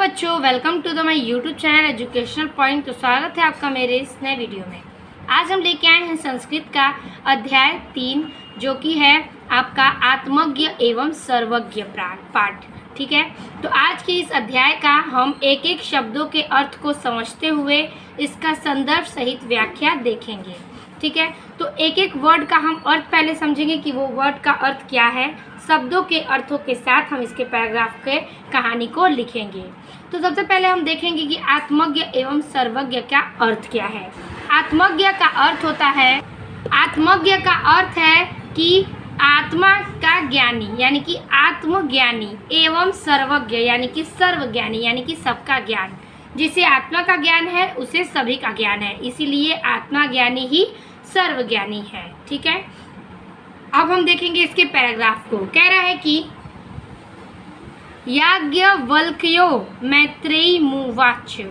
बच्चों, welcome to the my YouTube channel educational point. तो स्वागत है आपका मेरे इस नए वीडियो में। आज हम लेके आए हैं संस्कृत का अध्याय 3, जो कि है आपका आत्मज्ञ एवं सर्वज्ञ पाठ। ठीक है, तो आज के इस अध्याय का हम एक एक शब्दों के अर्थ को समझते हुए इसका संदर्भ सहित व्याख्या देखेंगे। ठीक है, तो एक एक वर्ड का हम अर्थ पहले समझेंगे कि वो वर्ड का अर्थ क्या है। शब्दों के अर्थों के साथ हम इसके पैराग्राफ के कहानी को लिखेंगे। तो सबसे पहले हम देखेंगे कि आत्मज्ञ एवं सर्वज्ञ का अर्थ क्या है। आत्मज्ञ का अर्थ होता है, आत्मज्ञ का अर्थ है कि आत्मा का ज्ञानी यानी कि आत्मज्ञानी, एवं सर्वज्ञ यानी कि सर्वज्ञानी यानी कि सबका ज्ञान। जिसे आत्मा का ज्ञान है उसे सभी का ज्ञान है, इसीलिए आत्मा ज्ञानी ही सर्वज्ञानी है। ठीक है, अब हम देखेंगे इसके पैराग्राफ को। कह रहा है कि याज्ञवल्क्यो मैत्रेयी मुवाच,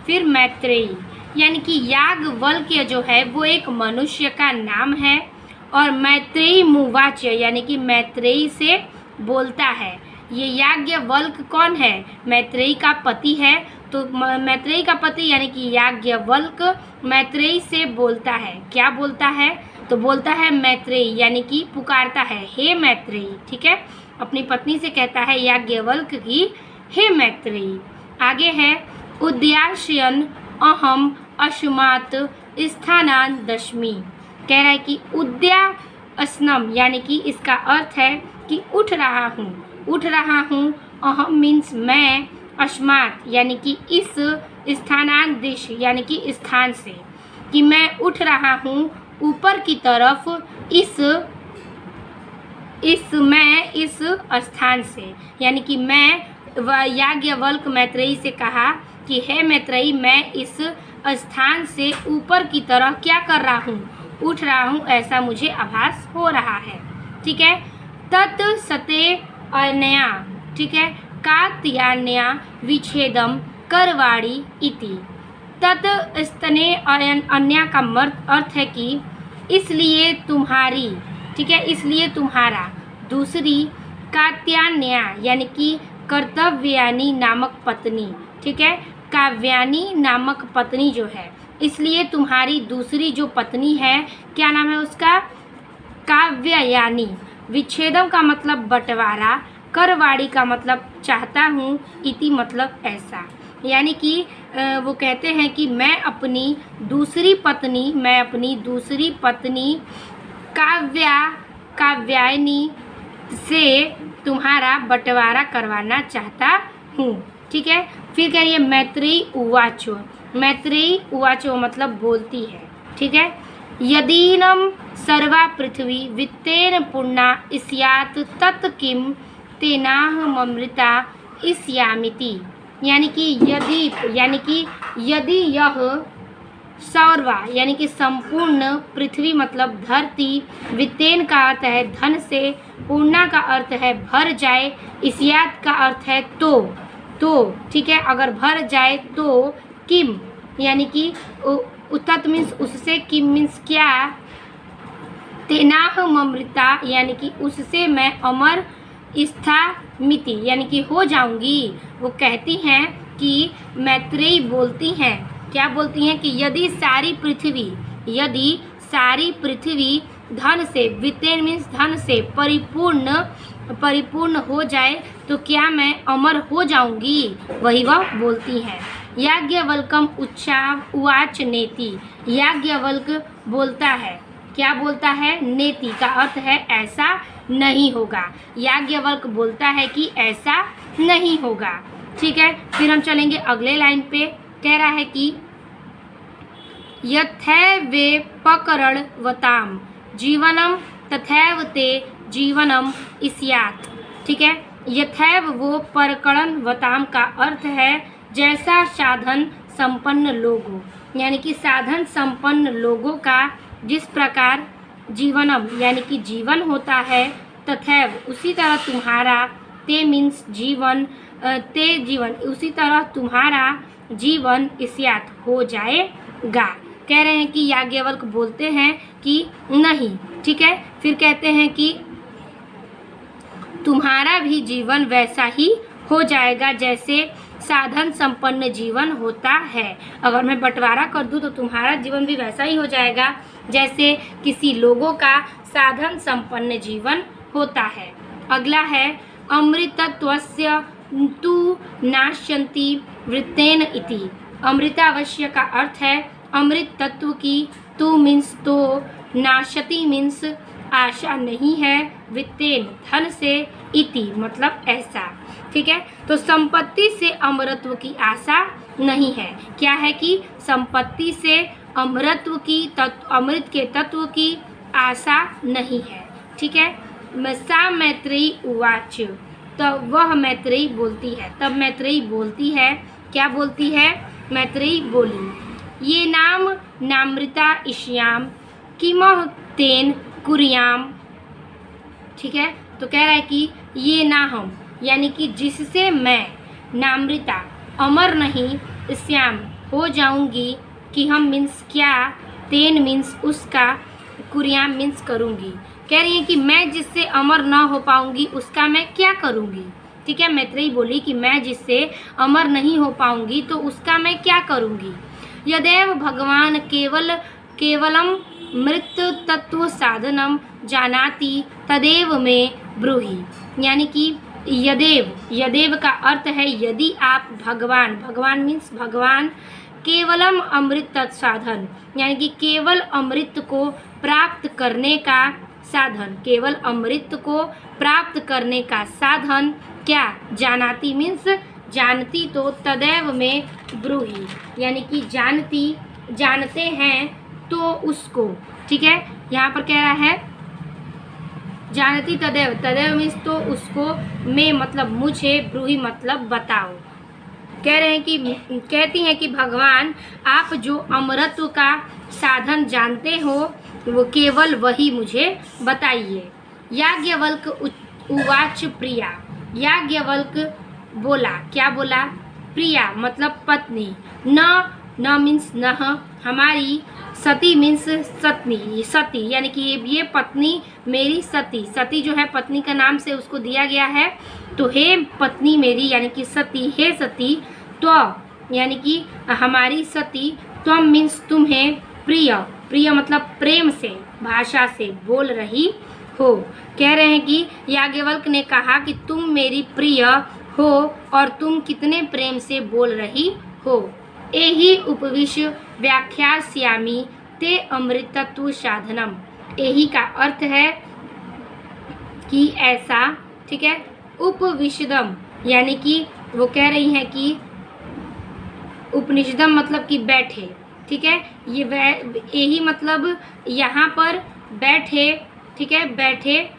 फिर मैत्रेयी यानी कि याज्ञवल्क्य जो है वो एक मनुष्य का नाम है और मैत्रेयी मुवाच यानी कि मैत्रेयी से बोलता है। ये याज्ञवल्क्य कौन है? मैत्रेयी का पति है। तो मैत्रेयी का पति यानी कि याज्ञवल्क्य मैत्रेयी से बोलता है। क्या बोलता है? तो बोलता है मैत्रेयी यानी कि पुकारता है, हे मैत्रेयी। ठीक है, अपनी पत्नी से कहता है याज्ञवल्क्य की, हे मैत्रेयी। आगे है उद्याश्यन अहम अश्मात स्थानान दशमी। कह रहा है कि उद्यासनम यानी कि इसका अर्थ है कि उठ रहा हूँ, उठ रहा हूँ। अहम मीन्स मैं, अश्मात यानी कि इस, स्थानान दिश यानी कि स्थान से, कि मैं उठ रहा हूँ ऊपर की तरफ मैं इस स्थान से, यानी कि मैं याज्ञवल्क्य मैत्रेयी से कहा कि हे मैत्रेयी, मैं इस स्थान से ऊपर की तरफ क्या कर रहा हूँ? उठ रहा हूँ, ऐसा मुझे आभास हो रहा है। ठीक है, तत् सते अनया, ठीक है, कात्यान्या विच्छेदम करवाड़ी इति। तत् स्तने अन्या का अर्थ है कि इसलिए तुम्हारी, ठीक है, इसलिए तुम्हारा। दूसरी कात्यान्या यानी कि कर्तव्यानी नामक पत्नी, ठीक है, काव्यानी नामक पत्नी जो है, इसलिए तुम्हारी दूसरी जो पत्नी है, क्या नाम है उसका? काव्यानी। विच्छेदम का मतलब बंटवारा, करवाड़ी का मतलब चाहता हूँ, इति मतलब ऐसा। यानी कि वो कहते हैं कि मैं अपनी दूसरी पत्नी काव्यायनी से तुम्हारा बंटवारा करवाना चाहता हूँ। ठीक है, फिर कह रही है मैत्रेयी उवाचो। मैत्रेयी उवाचो मतलब बोलती है। ठीक है, यदीनम सर्वा पृथ्वी वित्तेन पूर्णा स्यात् तत् किम तेनाहमृता स्यामिति। यानी कि यदि यह सर्वा यानी कि संपूर्ण, पृथ्वी मतलब धरती, वित्तेन का अर्थ है धन से, पूर्णा का अर्थ है भर जाए, स्यात् का अर्थ है तो ठीक है, अगर भर जाए तो, किम यानी कि तत् मीन्स उससे, किम मीन्स क्या, तेनाहमृता यानी कि उससे मैं अमर, स्थामिति यानी कि हो जाऊंगी। वो कहती हैं कि मैत्रेयी बोलती हैं, क्या बोलती हैं कि यदि सारी पृथ्वी धन से, वित्तेन मीन्स धन से परिपूर्ण हो जाए तो क्या मैं अमर हो जाऊंगी? वही वह बोलती हैं। याज्ञवल्क्यम उवाच नेति। याज्ञवल्क्य बोलता है, क्या बोलता है? नेति का अर्थ है ऐसा नहीं होगा। याज्ञवल्क्य बोलता है कि ऐसा नहीं होगा। ठीक है, फिर हम चलेंगे अगले लाइन पे। कह रहा है कि यथैवेपकरणवताम जीवनम तथैव ते जीवनम स्यात्। ठीक है, यथैव वो परकरणवताम का अर्थ है जैसा साधन संपन्न लोगों, यानी कि साधन संपन्न लोगों का जिस प्रकार जीवनम यानी कि जीवन होता है, तथैव उसी तरह तुम्हारा, ते मीन्स जीवन, ते जीवन उसी तरह तुम्हारा जीवन स्यात् हो जाएगा। कह रहे हैं कि याज्ञवल्क्य बोलते हैं कि नहीं। ठीक है, फिर कहते हैं कि तुम्हारा भी जीवन वैसा ही हो जाएगा जैसे साधन संपन्न जीवन होता है। अगर मैं बंटवारा कर दूं तो तुम्हारा जीवन भी वैसा ही हो जाएगा जैसे किसी लोगों का साधन संपन्न जीवन होता है। अगला है अमृतत्वस्य तु नाश्यन्ति वृत्तेन इति। अमृतावश्य का अर्थ है अमृत तत्व की, तु मीन्स तो, नाशति मीन्स आशा नहीं है, वित्तेन धन से, इति मतलब ऐसा। ठीक है, तो संपत्ति से अमरत्व की आशा नहीं है। क्या है कि संपत्ति से अमरत्व की अमृत के तत्व की आशा नहीं है। ठीक है, सा मैत्रेयी उवाच, तब वह मैत्रेयी बोलती है। तब मैत्रेयी बोलती है, क्या बोलती है? मैत्रेयी बोली, ये नाम नामृता इष्याम किमह तेन कुर्याम। ठीक है, तो कह रहा है कि ये ना हम, यानी कि जिससे मैं नामृता अमर नहीं श्याम हो जाऊंगी, कि हम मीन्स क्या, तेन मीन्स उसका, कुर्याम मीन्स करूंगी। कह रही है कि मैं जिससे अमर ना हो पाऊंगी उसका मैं क्या करूंगी। ठीक है, मैत्रेयी बोली कि मैं जिससे अमर नहीं हो पाऊंगी तो उसका मैं क्या करूंगी। यदेव भगवान केवलम मृत तत्व साधनम जानाति तदेव में ब्रूहि। यानी कि यदेव का अर्थ है यदि आप भगवान मीन्स भगवान, केवलम अमृत तत्व साधन, यानी कि केवल अमृत को प्राप्त करने का साधन, केवल अमृत को प्राप्त करने का साधन क्या, जानाति मीन्स जानती, तो तदैव में ब्रूहि, यानी कि जानते हैं तो उसको। ठीक है, यहाँ पर कह रहा है जानती तदैव मीन्स तो उसको, मैं मतलब मुझे, ब्रूहि मतलब बताओ। कहती हैं कि भगवान आप जो अमरत्व का साधन जानते हो वो केवल वही मुझे बताइए। याज्ञवल्क उवाच प्रिया, याज्ञवल्क बोला, क्या बोला? प्रिया मतलब पत्नी, न मीन्स न हमारी, सती मीन्स सती, यानी कि ये पत्नी मेरी सती जो है पत्नी का नाम से उसको दिया गया है। तो हे पत्नी मेरी यानी कि सती, हे सती, तो यानी कि हमारी सती, त्वम मीन्स तुम्हें, प्रिय मतलब प्रेम से, भाषा से बोल रही हो। कह रहे हैं कि याज्ञवल्क ने कहा कि तुम मेरी प्रिय हो और तुम कितने प्रेम से बोल रही हो। एहि उपविश व्याख्यास्यामि ते अमृतत्व साधनम। एहि का अर्थ है कि ऐसा। ठीक है, उपविशदम यानी कि वो कह रही हैं कि उपनिषदम मतलब कि बैठे। ठीक है, ये यही मतलब यहाँ पर बैठे। ठीक है, बैठे,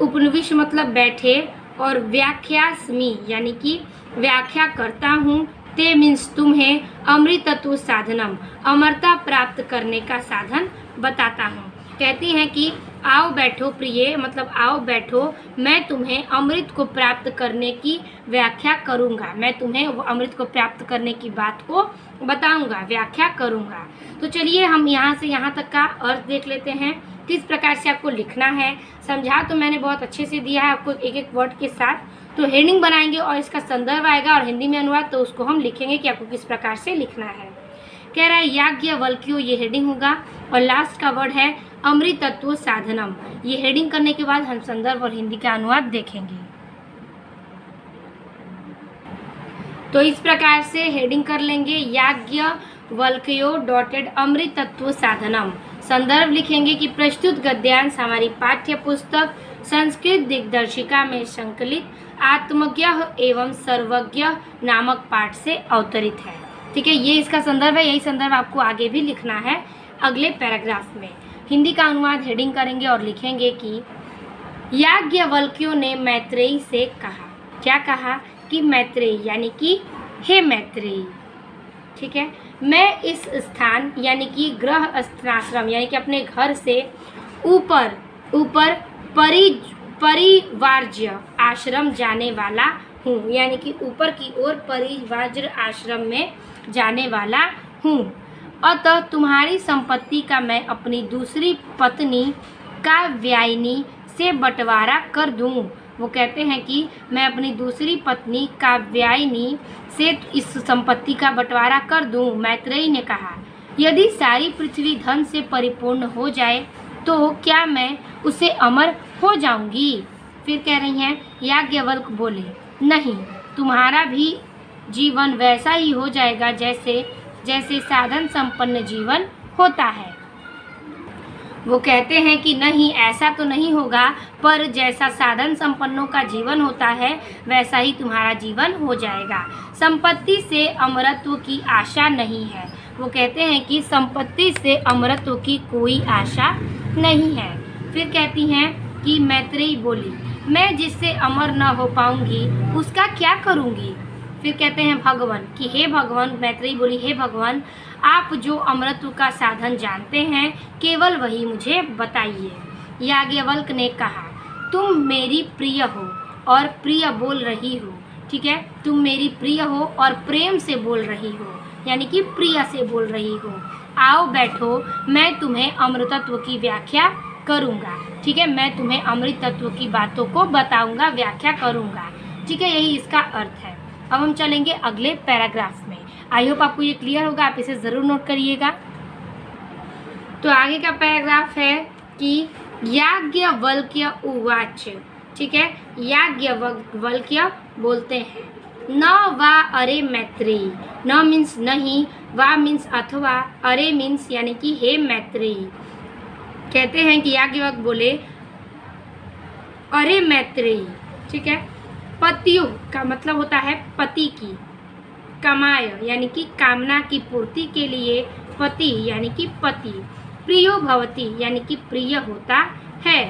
उपनिविश मतलब बैठे, और व्याख्यास्मि यानी कि व्याख्या करता हूँ, ते मीन्स तुम्हें, अमृतत्व साधनम अमरता प्राप्त करने का साधन बताता हूँ। कहती हैं कि आओ बैठो प्रिय, मतलब आओ बैठो, मैं तुम्हें अमृत को प्राप्त करने की व्याख्या करूँगा, मैं तुम्हें वो अमृत को प्राप्त करने की बात को बताऊँगा, व्याख्या करूँगा। तो चलिए हम यहाँ से यहाँ तक का अर्थ देख लेते हैं, किस प्रकार से आपको लिखना है। समझा तो मैंने बहुत अच्छे से दिया है आपको एक एक वर्ड के साथ। तो हेडिंग बनाएंगे और इसका संदर्भ आएगा और हिंदी में अनुवाद, तो उसको हम लिखेंगे कि आपको किस प्रकार से लिखना है। कह रहा है याज्ञवल्क्यो, ये हेडिंग होगा, और लास्ट का वर्ड है अमृतत्व साधनम। ये हेडिंग करने के बाद हम संदर्भ और हिंदी का अनुवाद देखेंगे। तो इस प्रकार से हेडिंग कर लेंगे याज्ञवल्क्यो डॉटेड अमृतत्व साधनम। संदर्भ लिखेंगे कि प्रस्तुत गद्यांश हमारी पाठ्य पुस्तक संस्कृत दिग्दर्शिका में संकलित आत्मज्ञ एवं सर्वज्ञ नामक पाठ से अवतरित है। ठीक है, ये इसका संदर्भ है, यही संदर्भ आपको आगे भी लिखना है अगले पैराग्राफ में। हिंदी का अनुवाद हेडिंग करेंगे और लिखेंगे कि याज्ञवल्क्यो ने मैत्रेयी से कहा। क्या कहा? कि मैत्रेयी यानी कि हे मैत्रेयी। ठीक है, मैं इस स्थान यानी कि गृह आश्रम यानी कि अपने घर से ऊपर परिवार्ज्य आश्रम जाने वाला हूँ, यानी कि ऊपर की ओर परिवार्ज्य आश्रम में जाने वाला हूँ। अतः तुम्हारी संपत्ति का मैं अपनी दूसरी पत्नी कात्यायनी से बंटवारा कर दूँ। वो कहते हैं कि मैं अपनी दूसरी पत्नी कात्यायनी से इस संपत्ति का बंटवारा कर दूं। मैत्रेयी ने कहा, यदि सारी पृथ्वी धन से परिपूर्ण हो जाए तो क्या मैं उससे अमर हो जाऊंगी? फिर कह रही हैं, याज्ञवल्क्य बोले, नहीं, तुम्हारा भी जीवन वैसा ही हो जाएगा जैसे जैसे साधन संपन्न जीवन होता है। वो कहते हैं कि नहीं, ऐसा तो नहीं होगा, पर जैसा साधन संपन्नों का जीवन होता है वैसा ही तुम्हारा जीवन हो जाएगा। संपत्ति से अमरत्व की आशा नहीं है। वो कहते हैं कि संपत्ति से अमरत्व की कोई आशा नहीं है। फिर कहती हैं कि मैत्रेयी बोली, मैं जिससे अमर न हो पाऊंगी उसका क्या करूंगी? फिर कहते हैं भगवान कि हे भगवान, मैत्रेयी बोली, हे भगवान, आप जो अमरत्व का साधन जानते हैं केवल वही मुझे बताइए। याज्ञवल्क्य ने कहा, तुम मेरी प्रिय हो और प्रिय बोल रही हो, ठीक है, तुम मेरी प्रिय हो और प्रेम से बोल रही हो, यानी कि प्रिय से बोल रही हो। आओ बैठो, मैं तुम्हें अमृतत्व की व्याख्या करूँगा, ठीक है, मैं तुम्हें अमृत तत्व की बातों को बताऊँगा, व्याख्या करूँगा, ठीक है, यही इसका अर्थ है। अब हम चलेंगे अगले पैराग्राफ में। आई होप आपको ये क्लियर होगा, आप इसे ज़रूर नोट करिएगा। तो आगे का पैराग्राफ है कि याज्ञवल्क्य उवाच, ठीक है, याज्ञवल्क्य बोलते हैं, न वा अरे मैत्रेयी, न मीन्स नहीं, वा मीन्स अथवा, अरे मीन्स यानी कि हे मैत्रेयी। कहते हैं कि याज्ञवल्क्य बोले, अरे मैत्रेयी, ठीक है, पतियों का मतलब होता है पति की, कमाय यानी कि कामना की पूर्ति के लिए, पति यानी कि पति, प्रियो भवति यानी कि प्रिय होता है।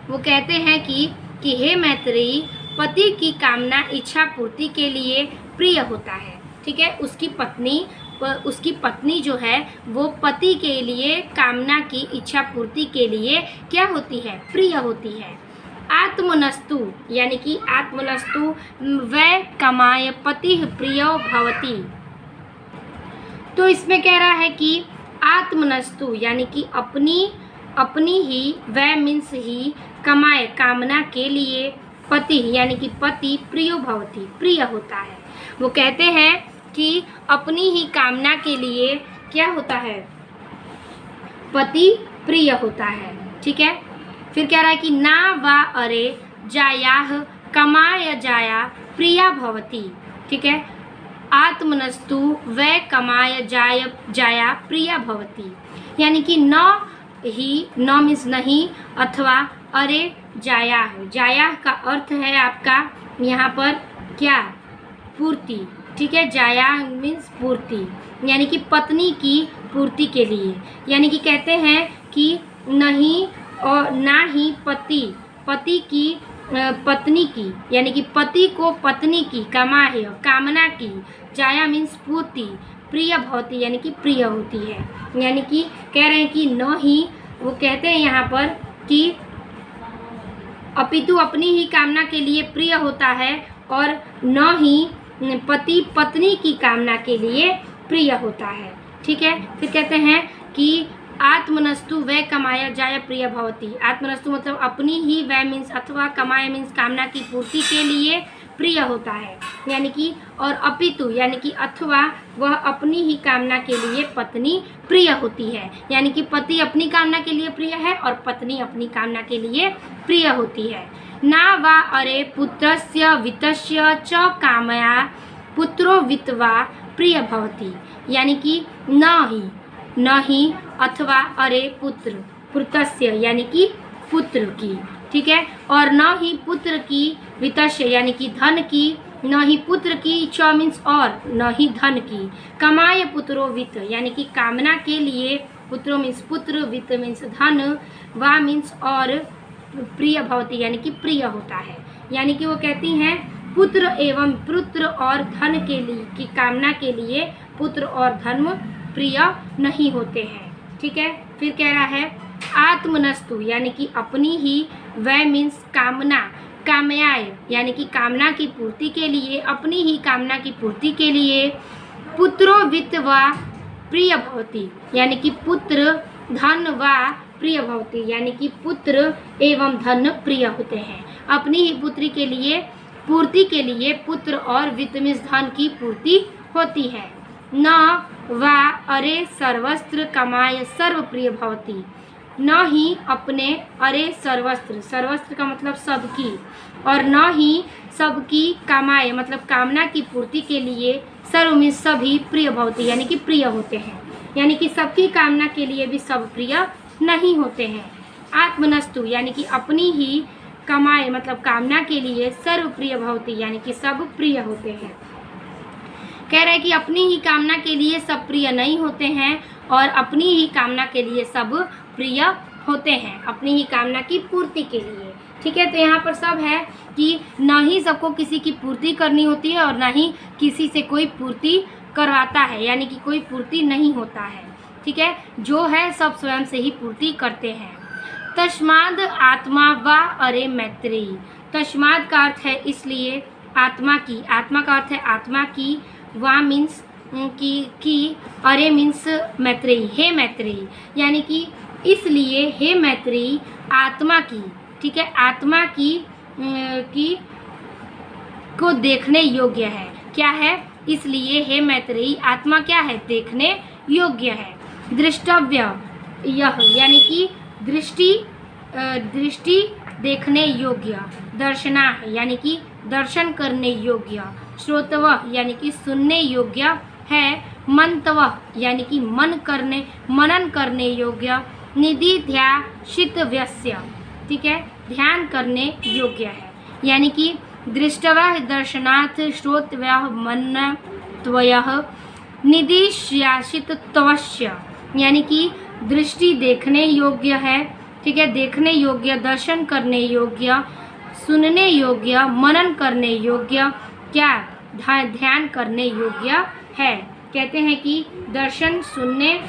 वो कहते हैं कि हे मैत्रेयी, पति की कामना इच्छा पूर्ति के लिए प्रिय होता है, ठीक है, उसकी पत्नी जो है वो पति के लिए कामना की इच्छा पूर्ति के लिए क्या होती है? प्रिय होती है। आत्मनस्तु यानी कि आत्मनस्तु वै कमाय पति प्रियो भवति। तो इसमें कह रहा है कि आत्मनस्तु यानी कि अपनी ही, वै मीन्स ही, कमाए कामना के लिए, पति यानी कि पति प्रियो भवति प्रिय होता है। वो कहते हैं कि अपनी ही कामना के लिए क्या होता है? पति प्रिय होता है, ठीक है। फिर कह रहा है कि ना वा अरे जायाह कमाय जाया प्रिया भवति, ठीक है, आत्मनस्तु वै कमाय जाया प्रिया भवति, यानी कि न ही, न मीन्स नहीं, अथवा अरे जाया का अर्थ है आपका यहाँ पर क्या? पूर्ति, ठीक है, जाया मीन्स पूर्ति, यानी कि पत्नी की पूर्ति के लिए, यानी कि कहते हैं कि नहीं और ना ही पति की पत्नी की, यानी कि पति को पत्नी की कमाए कामना की, जाया मीन्स पूर्ति, प्रिय भवति यानी कि प्रिय होती है। यानी कि कह रहे हैं कि न ही, वो कहते हैं यहाँ पर कि अपितु अपनी ही कामना के लिए प्रिय होता है और न ही पति पत्नी की कामना के लिए प्रिय होता है, ठीक है। फिर कहते हैं कि आत्मनस्तु वै कमाया जाय प्रिय भवति। आत्मनस्तु मतलब अपनी ही, वै मीन्स अथवा, कमाया मीन्स कामना की पूर्ति के लिए प्रिय होता है, यानी कि और अपितु यानी कि अथवा, वह अपनी ही कामना के लिए पत्नी प्रिय होती है, यानी कि पति अपनी कामना के लिए प्रिय है और पत्नी अपनी कामना के लिए प्रिय होती है। ना वा अरे पुत्रस्य वित्तस्य च कामया पुत्रो वित्वा प्रिय भवति, यानी कि न ही अथवा अरे पुत्रस्य यानी कि पुत्र की, ठीक है, और न ही पुत्र की, वित्तस्य यानी कि धन की, न ही पुत्र की, च मीन्स और, न ही धन की, कमाय पुत्रो वित्त यानी कि कामना के लिए, पुत्रो मीन्स पुत्र, वित्त मीन्स धन, वा मीन्स और, प्रिय भवति यानी कि प्रिय होता है। यानी कि वो कहती हैं पुत्र एवं पुत्र और धन के लिए की कामना के लिए पुत्र और धन प्रिय नहीं होते हैं, ठीक है। फिर कह रहा है आत्मनस्तु यानी कि अपनी ही, वै मीन्स कामना, कामयाय यानी कि कामना की पूर्ति के लिए, अपनी ही कामना की पूर्ति के लिए, पुत्रो वित्त वा प्रिय भवति यानी कि पुत्र, धन वा प्रिय भवति यानी कि पुत्र एवं धन प्रिय होते हैं। अपनी ही पुत्री के लिए पूर्ति के लिए पुत्र और वित्तमिस धन की पूर्ति होती है। न वा अरे सर्वस्त्र कमाय सर्वप्रिय भवती, न ही अपने अरे सर्वस्त्र, सर्वस्त्र का मतलब सबकी, और न ही सबकी कामाय मतलब कामना की पूर्ति के लिए सर्व में सभी प्रिय भवती यानी कि प्रिय होते हैं, यानी कि सबकी कामना के लिए भी सब प्रिय नहीं होते हैं। आत्मनस्तु यानी कि अपनी ही कमाए मतलब कामना के लिए सर्व प्रिय भवती यानी कि सब प्रिय होते हैं। कह रहे हैं कि अपनी ही कामना के लिए सब प्रिय नहीं होते हैं और अपनी ही कामना के लिए सब प्रिय होते हैं, अपनी ही कामना की पूर्ति के लिए। ठीक है, तो यहाँ पर सब है कि न ही सबको किसी की पूर्ति करनी होती है और न ही किसी से कोई पूर्ति करवाता है, यानी कि कोई पूर्ति नहीं होता है। ठीक है, जो है सब स्वयं से ही पूर्ति करते हैं। तस्माद आत्मा वा अरे मैत्रेयी, तस्माद का अर्थ है इसलिए, आत्मा की, आत्मा का अर्थ है आत्मा की, वा मीन्स की, अरे मीन्स मैत्रेयी, हे मैत्रेयी, यानी कि इसलिए हे मैत्रेयी आत्मा की, ठीक है, आत्मा की को देखने योग्य है। क्या है? इसलिए हे मैत्रेयी आत्मा क्या है? देखने योग्य है। दृष्टव्य यह यानी कि दृष्टि देखने योग्य, दर्शना यानी कि दर्शन करने योग्य, श्रोतव यानी कि सुनने योग्य है, मंतव यानी कि मनन करने योग्य, निदिध्याशितव्यस्य, ठीक है, ध्यान करने योग्य है। यानी कि दृष्टवः दर्शनात्, श्रोतव्यः मननत्वयः, निदिध्याशितत्वस्य यानी कि दृष्टि देखने योग्य है, ठीक है, देखने योग्य, दर्शन करने योग्य, सुनने योग्य, मनन करने योग्य, क्या ध्यान करने योग्य है। कहते हैं कि दर्शन सुनने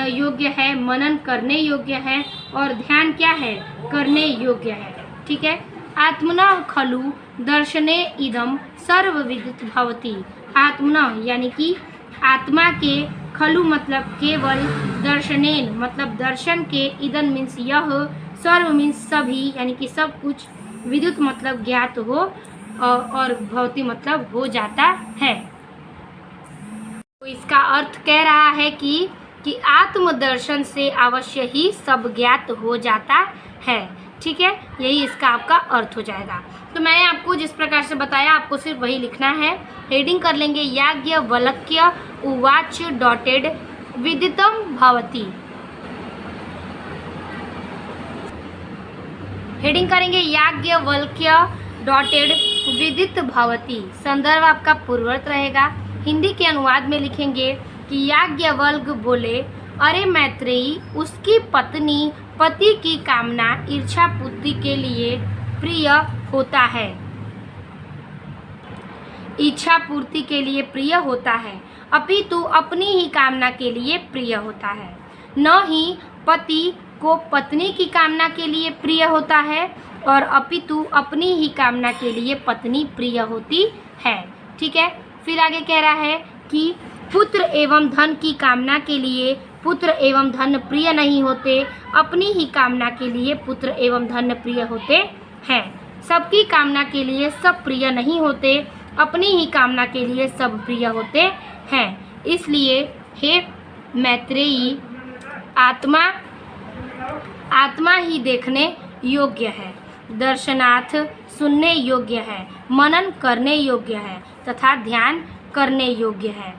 योग्य है, मनन करने योग्य है और ध्यान क्या है? करने योग्य है। ठीक है, आत्मना खलु दर्शने इदम सर्वविदित भवति, आत्मना यानी कि आत्मा के, खलु मतलब केवल, दर्शनेन मतलब दर्शन के, इदन मीन्स यह, सर्व मीन्स सभी यानी कि सब कुछ, विद्युत मतलब ज्ञात हो और भवति मतलब हो जाता है। तो इसका अर्थ कह रहा है कि आत्मदर्शन से अवश्य ही सब ज्ञात हो जाता है। ठीक है, यही इसका आपका अर्थ हो जाएगा। तो मैंने आपको जिस प्रकार से बताया आपको सिर्फ वही लिखना है। हेडिंग कर लेंगे याज्ञवल्क्य उवाच डॉटेड विदितम भवति, हेडिंग करेंगे याज्ञवल्क्य डॉटेड विदित भवति, संदर्भ आपका पूर्ववर्त रहेगा। हिंदी के अनुवाद में लिखेंगे कि याज्ञवल्क्य बोले, अरे मैत्रेयी उसकी पत्नी पति की कामना इच्छा पूर्ति के लिए प्रिय होता है, इच्छा पूर्ति के लिए प्रिय होता है, अपितु अपनी ही कामना के लिए प्रिय होता है। न ही पति को पत्नी की कामना के लिए प्रिय होता है और अपितु अपनी ही कामना के लिए पत्नी प्रिय होती है। ठीक है, फिर आगे कह रहा है कि पुत्र एवं धन की कामना के लिए पुत्र एवं धन प्रिय नहीं होते, अपनी ही कामना के लिए पुत्र एवं धन प्रिय होते हैं। सबकी कामना के लिए सब प्रिय नहीं होते, अपनी ही कामना के लिए सब प्रिय होते हैं। इसलिए हे मैत्रेयी आत्मा ही देखने योग्य है, दर्शनार्थ सुनने योग्य है, मनन करने योग्य है तथा ध्यान करने योग्य है।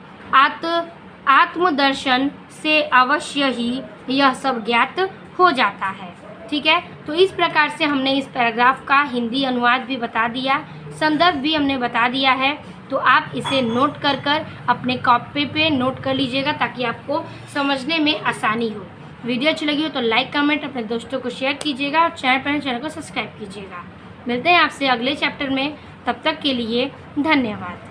आत्मदर्शन से अवश्य ही यह सब ज्ञात हो जाता है। ठीक है, तो इस प्रकार से हमने इस पैराग्राफ का हिंदी अनुवाद भी बता दिया, संदर्भ भी हमने बता दिया है। तो आप इसे नोट कर अपने कॉपी पे नोट कर लीजिएगा ताकि आपको समझने में आसानी हो। वीडियो अच्छी लगी हो तो लाइक कमेंट अपने दोस्तों को शेयर कीजिएगा और चैनल को सब्सक्राइब कीजिएगा। मिलते हैं आपसे अगले चैप्टर में, तब तक के लिए धन्यवाद।